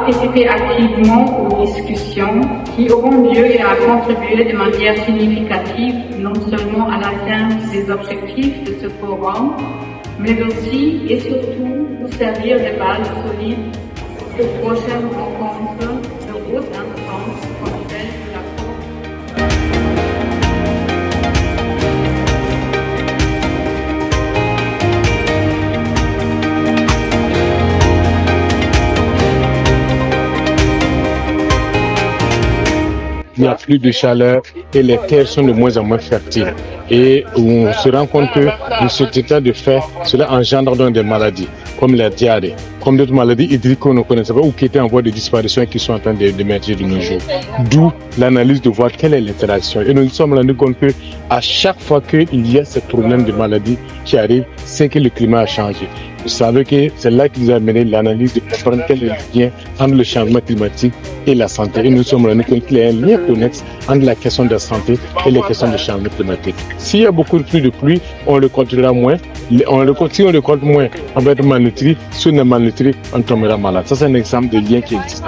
participer activement aux discussions qui auront lieu et à contribuer de manière significative non seulement à l'atteinte des objectifs de ce forum, mais aussi et surtout pour servir de base solide aux prochaines rencontres de haute instance comme celle de la COP. Il n'y a plus de chaleur et les terres sont de moins en moins fertiles. Et on se rend compte que de cet état de fait, cela engendre donc des maladies, comme la diarrhée, comme d'autres maladies hydriques qu'on ne connaissait pas ou qui étaient en voie de disparition et qui sont en train d'émerger de nos jours. D'où l'analyse de voir quelle est l'interaction. Et nous nous sommes rendus compte que à chaque fois qu'il y a ce problème de maladie qui arrive, c'est que le climat a changé. Vous savez que c'est là qui nous a amené l'analyse de comprendre quel est le lien entre le changement climatique et la santé. Et nous sommes rendus compte qu'il y a un lien connexe entre la question de la santé et les questions de changement climatique. S'il y a beaucoup plus de pluie, on le comptera moins. Si on le compte moins, on va être malnutri. Si on est malnutri, on tombera malade. Ça, c'est un exemple de lien qui existe.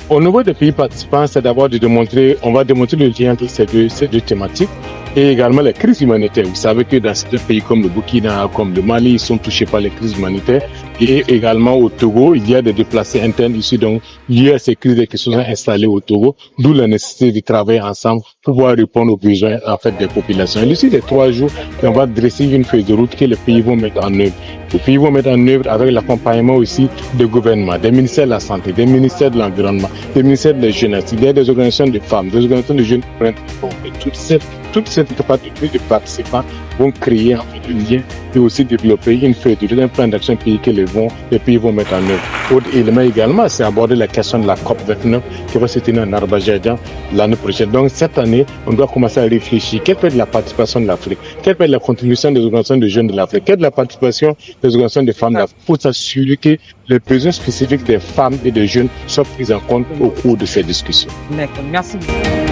Au niveau des pays participants, c'est d'abord on va démontrer le lien entre ces deux thématiques et également les crises humanitaires. Vous savez que dans certains pays comme le Burkina, comme le Mali, ils sont touchés par les crises humanitaires. Et également au Togo, il y a des déplacés internes ici, donc liés à ces crises qui sont installées au Togo, d'où la nécessité de travailler ensemble pour pouvoir répondre aux besoins en fait des populations. Et ici, les 3 jours, on va dresser une feuille de route que les pays vont mettre en œuvre. Les pays vont mettre en œuvre avec l'accompagnement aussi des gouvernements, des ministères de la Santé, des ministères de l'Environnement, des ministères de la Jeunesse, il y a des organisations de femmes, des organisations de jeunes qui prennent toutes ces capacités de participants vont créer un lien et aussi développer une feuille de route, un plan d'action pays que les pays vont mettre en œuvre. Autre élément également, c'est aborder la question de la COP29 qui va se tenir en Azerbaïdjan l'année prochaine. Donc cette année, on doit commencer à réfléchir. Quelle peut être la participation de l'Afrique? Quelle peut être la contribution des organisations de jeunes de l'Afrique? Quelle est la participation des organisations de femmes d'Afrique pour s'assurer que les besoins spécifiques des femmes et des jeunes soient pris en compte au cours de ces discussions? D'accord, merci beaucoup.